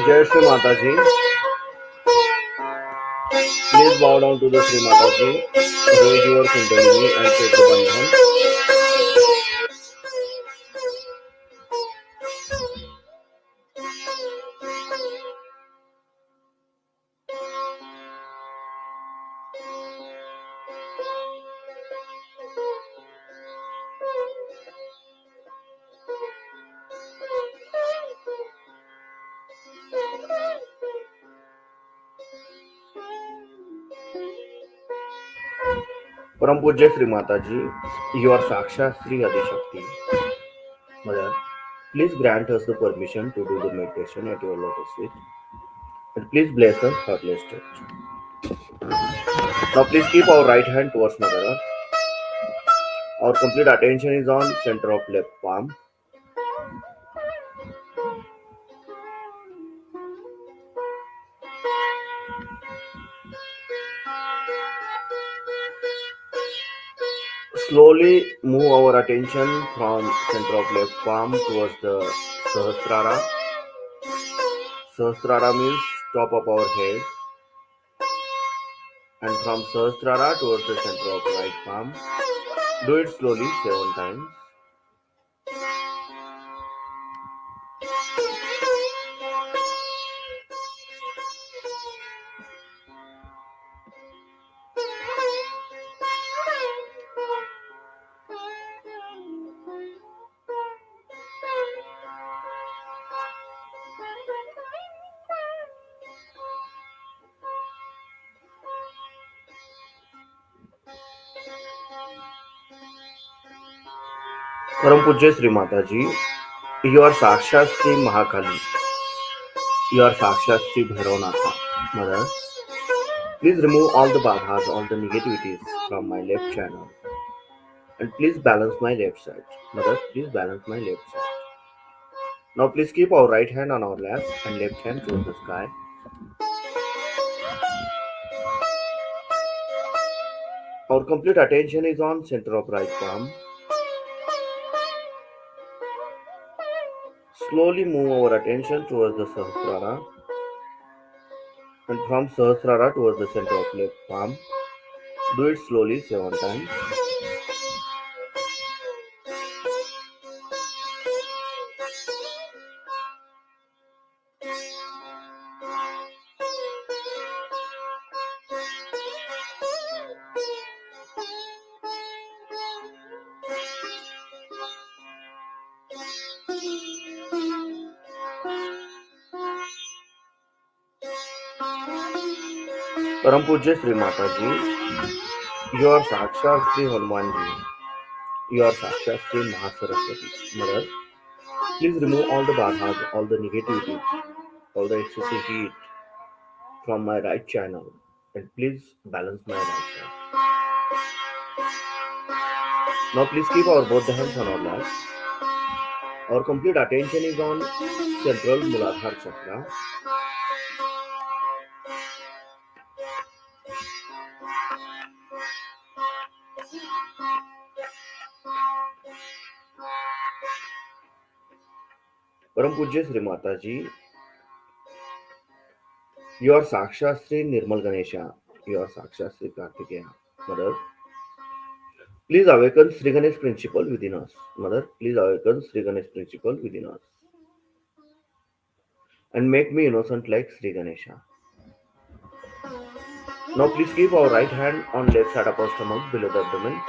Jai Shri Mataji. Please bow down to the Shri Mataji. Raise your kundalini and take the bandhan. Param Pujya Shri Mataji, you are Saksha Sri Adi Shakti. Mother, please grant us the permission to do the meditation at your lotus feet. And please bless us heartless touch. Now please keep our right hand towards Mother Earth. Our complete attention is on center of left palm. Slowly move our attention from center of left palm towards the Sahasrara. Sahasrara means top of our head. And from Sahasrara towards the center of right palm. Do it slowly 7 times. Param Pujya Sri Mataji, you are Sakshat Sri Mahakali. You are Sakshat Sri Bhairavnatha. Mother, please remove all the badhas, all the negativities from my left channel. And please balance my left side. Mother, please balance my left side. Now please keep our right hand on our lap and left hand towards the sky. Our complete attention is on center of right palm. Slowly move our attention towards the Sahasrara. And from Sahasrara towards the center of left palm. Do it slowly 7 times. Param Pujya Sri Mataji, you are Sakshat Sri Hanumanji. You are Sakshat Sri Mahasaraswati. Mother, please remove all the badhas, all the negativities, all the excessive heat from my right channel and please balance my right side. Now please keep our both the hands on our lap. Our complete attention is on central Muladhara chakra. Param Pujya Sri Mataji, you are Sakshat Sri Nirmal Ganesha. You are Sakshat Sri Kartikeya. Mother, please awaken Sri Ganesh principle within us. Mother, please awaken Sri Ganesh principle within us. And make me innocent like Sri Ganesha. Now please keep our right hand on left side of our stomach below the abdomen.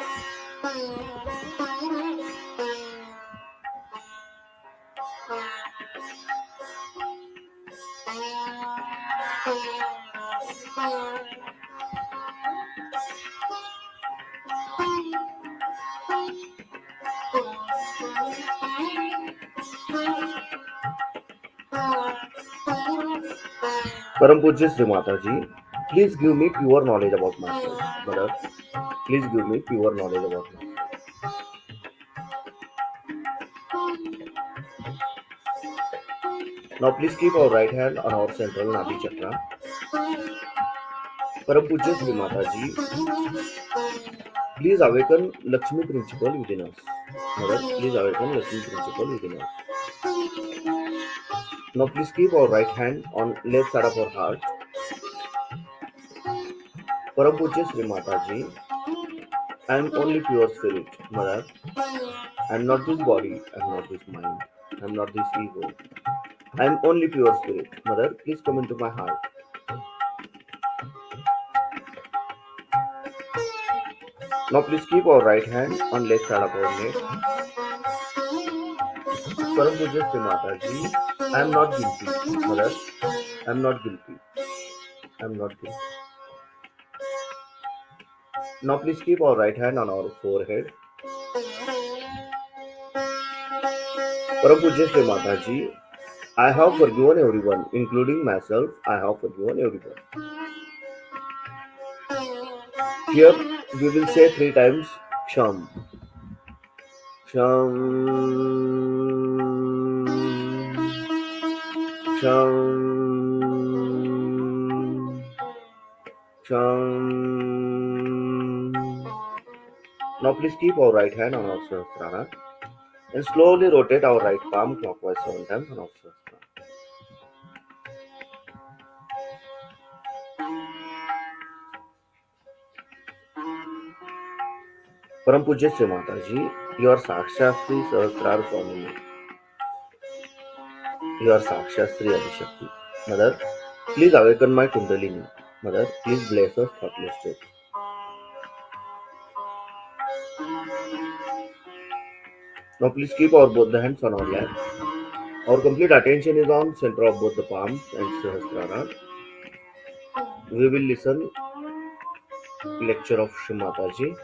Param Pujya Sri Mataji, please give me pure knowledge about myself. Mother, please give me pure knowledge about myself. Now please keep our right hand on our central Nadi Chakra. Param Pujya Sri Mataji, please awaken Lakshmi principle within us. Mother, please awaken Lakshmi principle within us. Now please keep our right hand on left side of our heart. Param Pujya Sri Mataji, I am only pure spirit. Mother, I am not this body, I am not this mind, I am not this ego. I am only pure spirit. Mother, please come into my heart. Now please keep our right hand on left side of our neck. Param Pujya Sri Mataji, I am not guilty. Mother, I am not guilty. I am not guilty. Now please keep our right hand on our forehead. Param Pujya Sri Mataji, I have forgiven everyone, including myself. I have forgiven everyone. Here we will say three times Sham. Sham. Sham. Sham. Now please keep our right hand on our Sahasrara and slowly rotate our right palm clockwise 7 times on our Sahasrara. Param Pujya Sri Mataji, you are Sakshat Sri Sahasrara Swami. You are Sakshat Sri Adishakti. Mother, please awaken my Kundalini. Mother, please bless us thoughtless state. Now please keep our both the hands on our lap. Our complete attention is on center of both the palms and Sahasrara. We will listen lecture of Shri Mataji.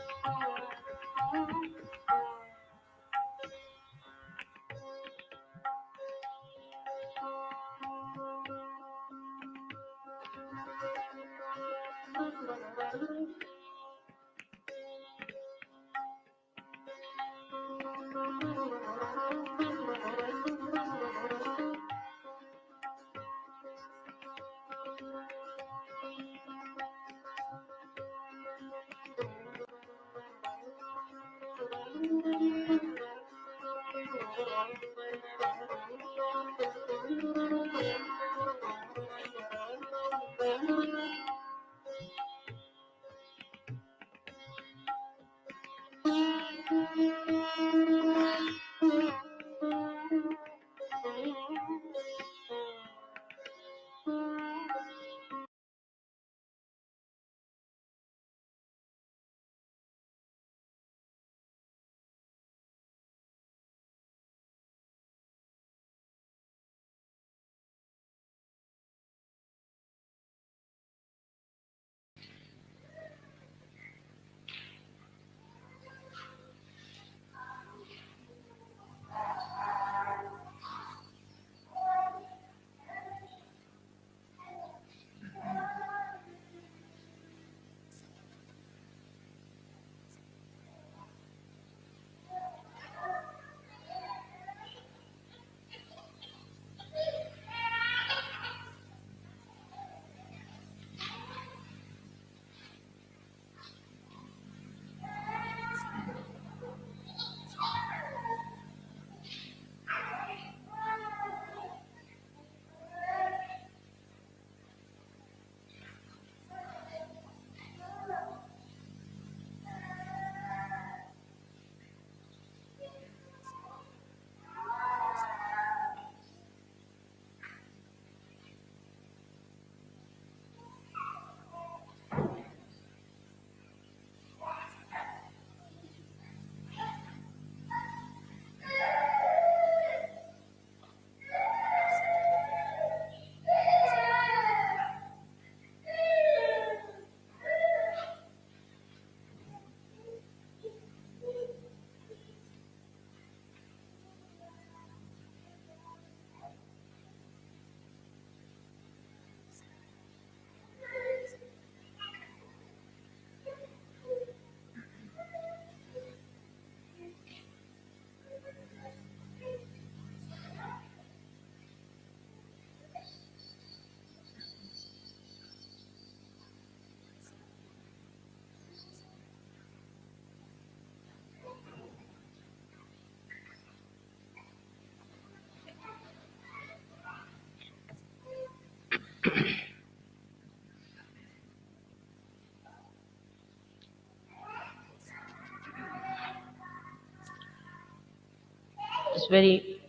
very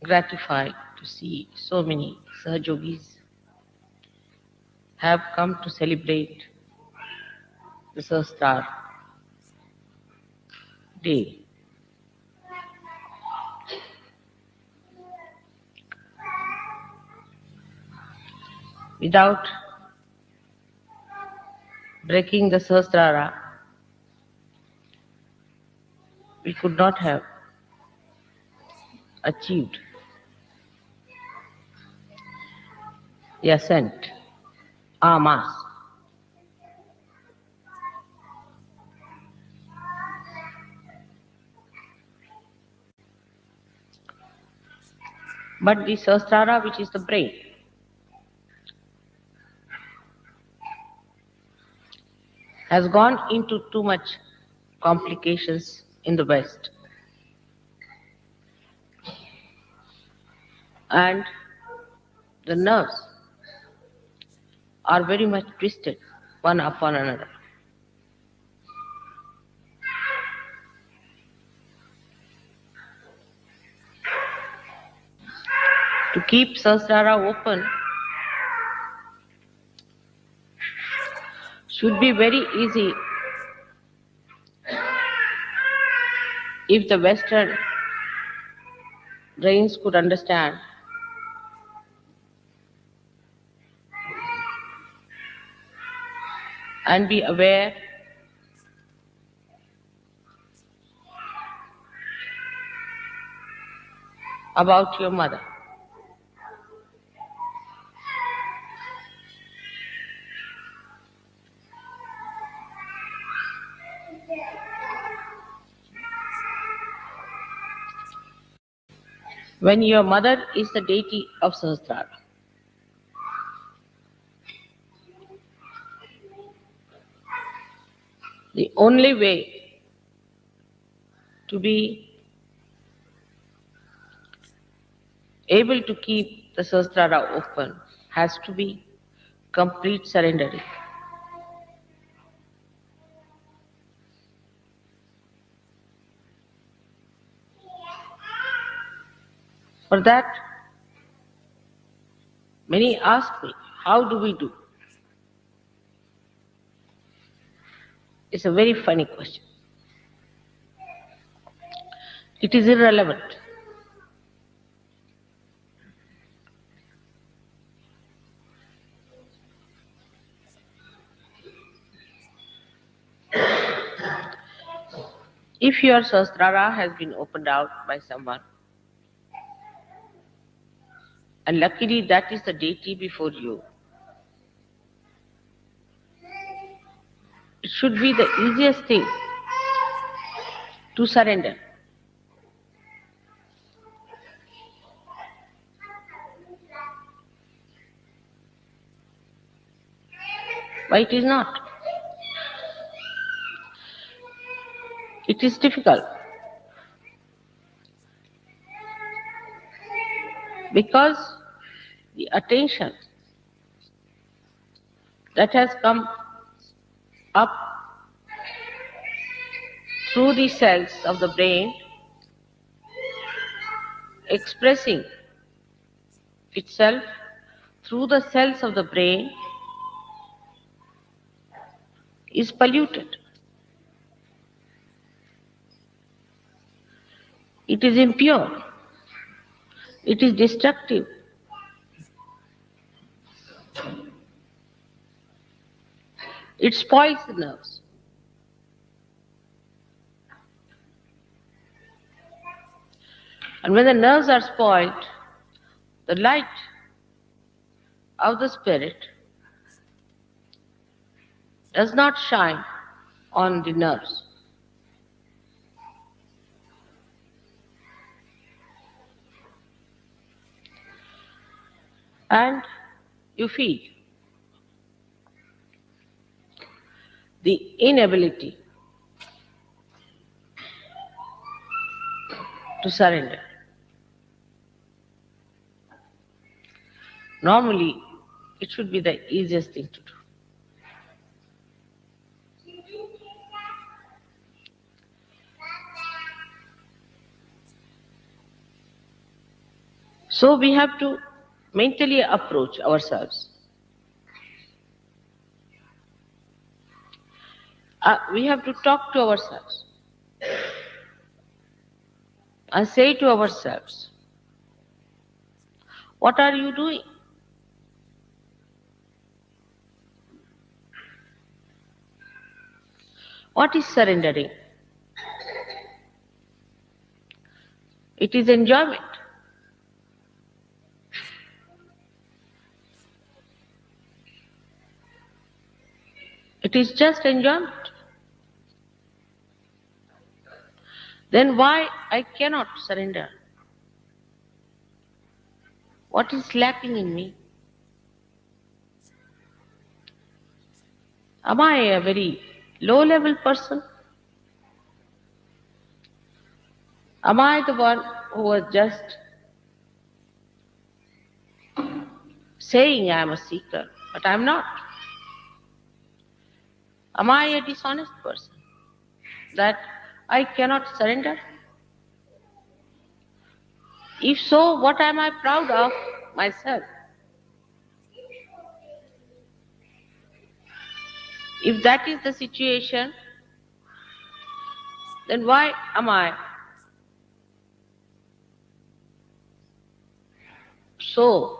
gratified to see so many Sahajogis have come to celebrate the Sahasrar day. Without breaking the Sahasrara, we could not have achieved the ascent, en masse. But the Sahasrara, which is the brain, has gone into too much complications in the West. And the nerves are very much twisted one upon another. To keep Sahasrara open should be very easy if the Western brains could understand and be aware about your mother. When your mother is the deity of Sahasrara, the only way to be able to keep the Sahasrara open has to be complete surrendering. For that, many ask me, how do we do? It's a very funny question. It is irrelevant. If your Sahasrara has been opened out by someone, and luckily that is the deity before you, it should be the easiest thing to surrender. But it is not. It is difficult because the attention that has come up through the cells of the brain, expressing itself through the cells of the brain, is polluted. It is impure. It is destructive. It spoils the nerves. And when the nerves are spoiled, the light of the spirit does not shine on the nerves. And you feel the inability to surrender. Normally, it should be the easiest thing to do. So we have to mentally approach ourselves. We have to talk to ourselves and say to ourselves, what are you doing? What is surrendering? It is enjoyment. It is just enjoyment. Then why I cannot surrender? What is lacking in me? Am I a very low level person? Am I the one who was just saying I am a seeker, but I am not? Am I a dishonest person that I cannot surrender? If so, what am I proud of myself? If that is the situation, then why am I so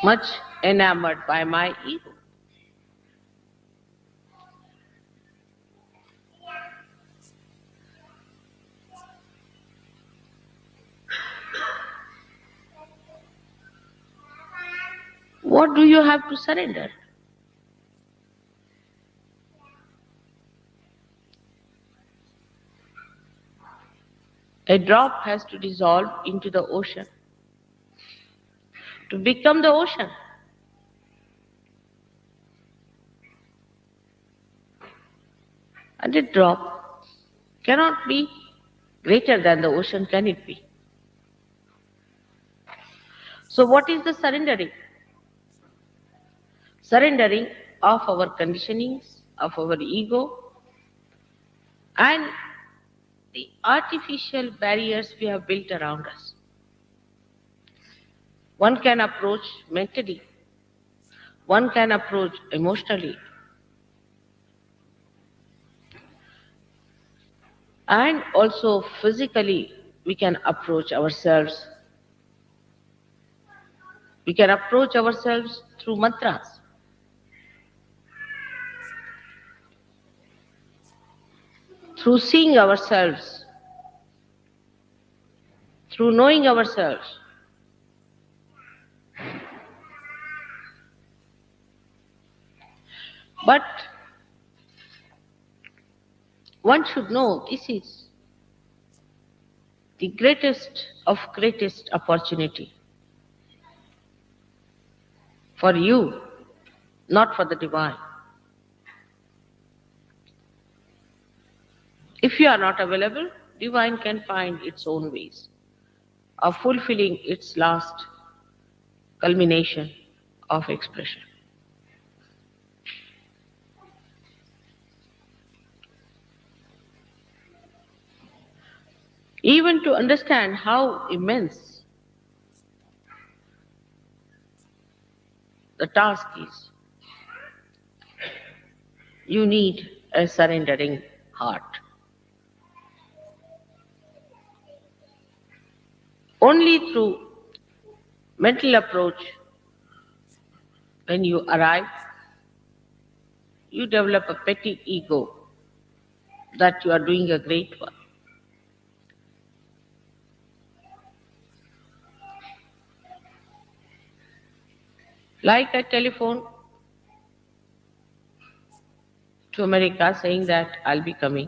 much enamored by my ego? What do you have to surrender? A drop has to dissolve into the ocean to become the ocean. And a drop cannot be greater than the ocean, can it be? So, what is the surrendering? Surrendering of our conditionings, of our ego, and the artificial barriers we have built around us. One can approach mentally, one can approach emotionally, and also physically we can approach ourselves. We can approach ourselves through mantras, through seeing ourselves, through knowing ourselves. But one should know this is the greatest opportunity for you, not for the divine. If you are not available, divine can find its own ways of fulfilling its last culmination of expression. Even to understand how immense the task is, you need a surrendering heart. Only through mental approach, when you arrive, you develop a petty ego that you are doing a great work. Like I telephone to America saying that I'll be coming.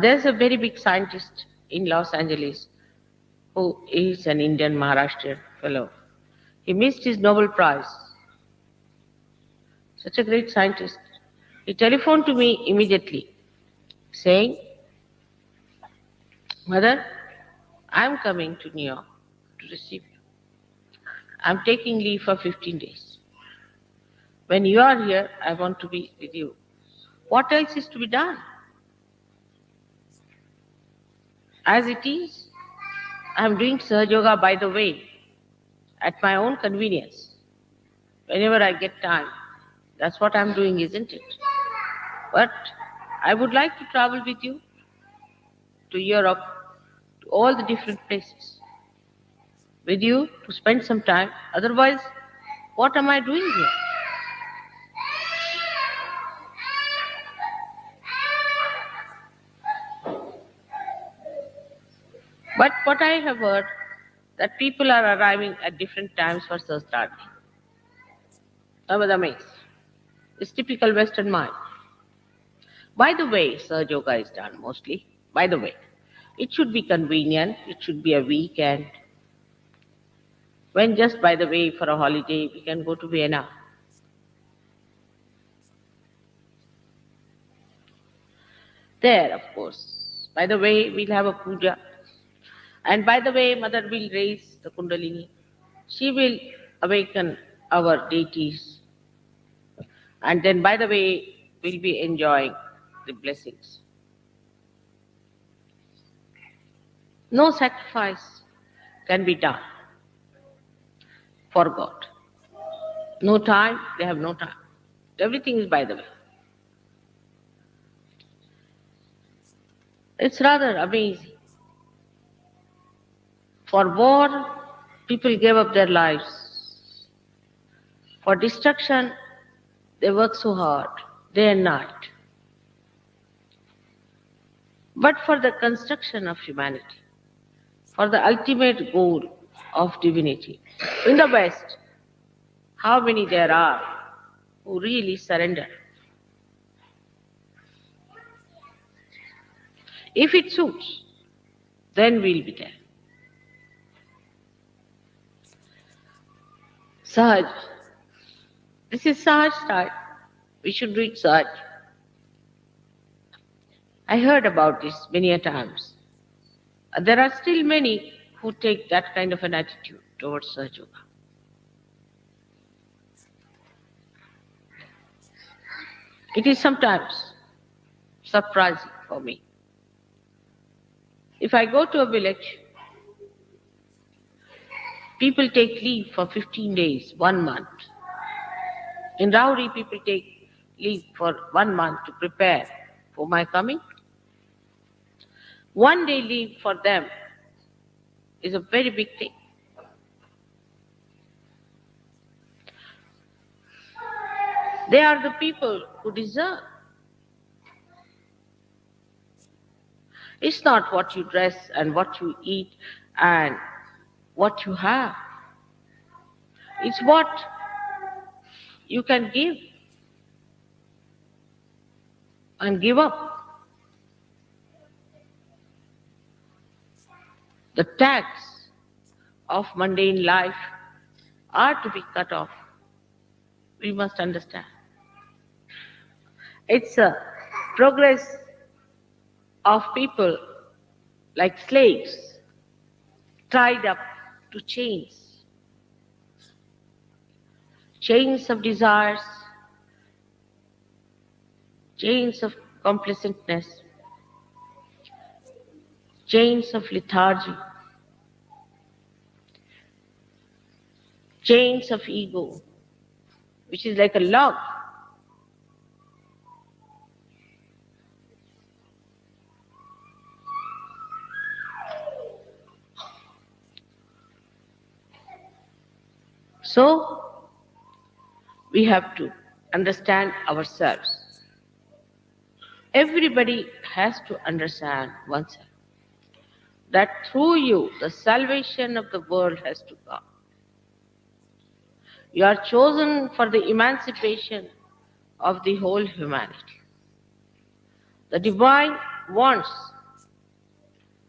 There's a very big scientist in Los Angeles who is an Indian Maharashtrian fellow. He missed his Nobel Prize. Such a great scientist. He telephoned to me immediately saying, Mother, I'm coming to New York to receive you. I'm taking leave for 15 days. When you are here, I want to be with you. What else is to be done? As it is, I am doing Sahajayoga by the way, at my own convenience, whenever I get time. That's what I'm doing, isn't it? But I would like to travel with you to Europe, to all the different places, with you to spend some time. Otherwise, what am I doing here? But what I have heard that people are arriving at different times for Sahasrara. I was amazed. It's typical Western mind. By the way, Sahaja Yoga is done mostly. By the way, it should be convenient. It should be a weekend. When just by the way for a holiday, we can go to Vienna. There, of course. By the way, we'll have a puja. And by the way, Mother will raise the Kundalini. She will awaken our deities. And then, by the way, we'll be enjoying the blessings. No sacrifice can be done for God. No time, they have no time. Everything is by the way. It's rather amazing. For war, people gave up their lives. For destruction, they work so hard, day and night. But for the construction of humanity, for the ultimate goal of divinity, in the West, how many there are who really surrender? If it suits, then we'll be there. Sahaj. This is Sahaj style. We should do it Sahaj. I heard about this many a times. There are still many who take that kind of an attitude towards Sahaj Yoga. It is sometimes surprising for me. If I go to a village, people take leave for 15 days, 1 month. In Rauri, people take leave for 1 month to prepare for my coming. 1 day leave for them is a very big thing. They are the people who deserve. It's not what you dress and what you eat and what you have. It's what you can give and give up. The tags of mundane life are to be cut off. We must understand. It's a progress of people like slaves tied up to chains. Chains of desires, chains of complacentness, chains of lethargy, chains of ego, which is like a log. So, we have to understand ourselves. Everybody has to understand oneself. That through you, the salvation of the world has to come. You are chosen for the emancipation of the whole humanity. The divine wants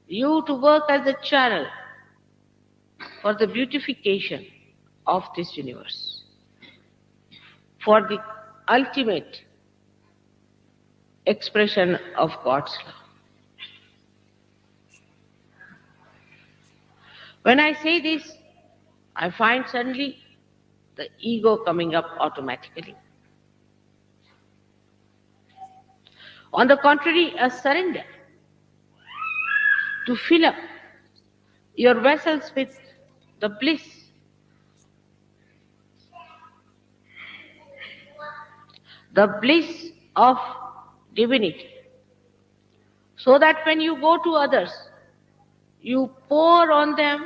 you to work as a channel for the beautification of this universe, for the ultimate expression of God's love. When I say this, I find suddenly the ego coming up automatically. On the contrary, a surrender to fill up your vessels with the bliss of divinity, so that when you go to others, you pour on them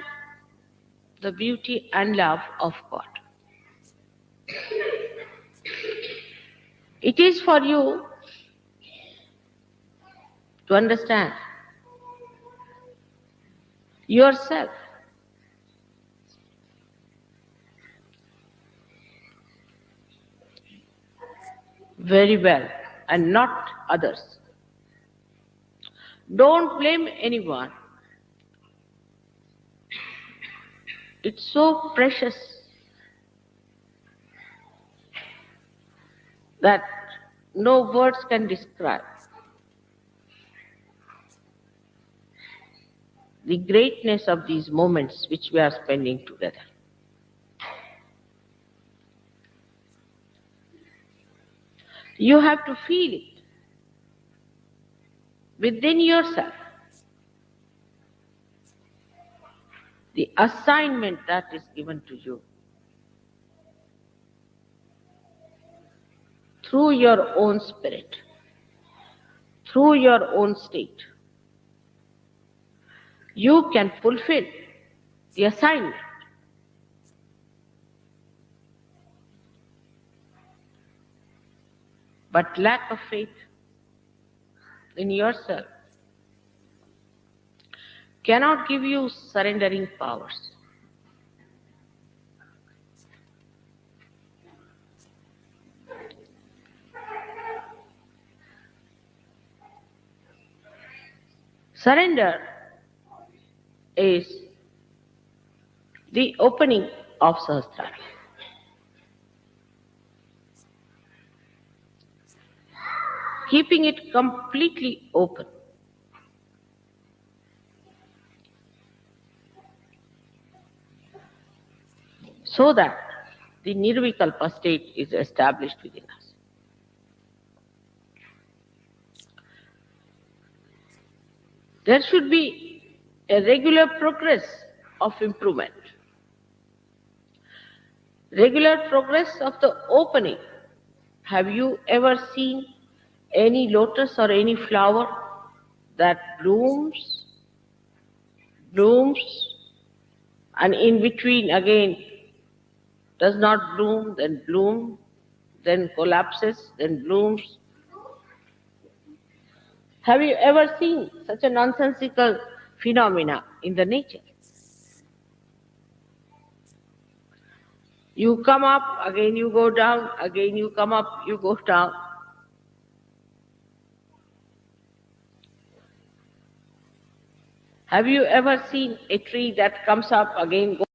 the beauty and love of God. It is for you to understand yourself very well and not others. Don't blame anyone. It's so precious that no words can describe the greatness of these moments which we are spending together. You have to feel it within yourself, the assignment that is given to you through your own spirit, through your own state. You can fulfill the assignment. But lack of faith in yourself cannot give you surrendering powers. Surrender is the opening of Sahasrara. Keeping it completely open. So that the Nirvikalpa state is established within us. There should be a regular progress of improvement. Regular progress of the opening. Have you ever seen any lotus or any flower that blooms, and in between again does not bloom, then collapses, then blooms? Have you ever seen such a nonsensical phenomena in the nature? You come up, again you go down, again you come up, you go down. Have you ever seen a tree that comes up, again goes?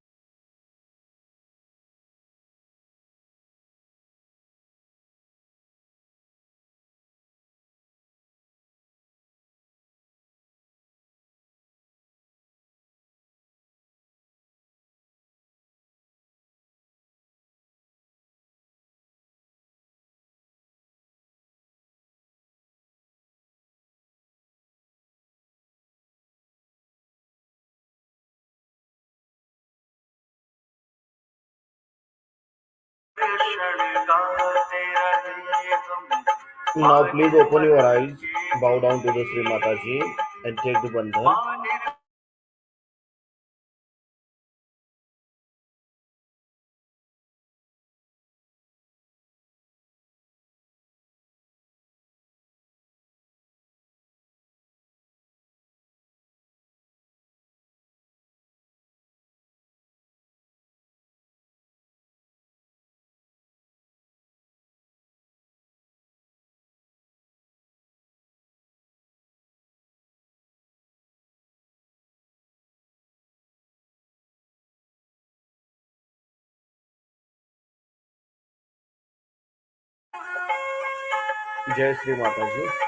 Now please open your eyes, bow down to the Shri Mataji and take the bandhan. Jai Shri Mataji.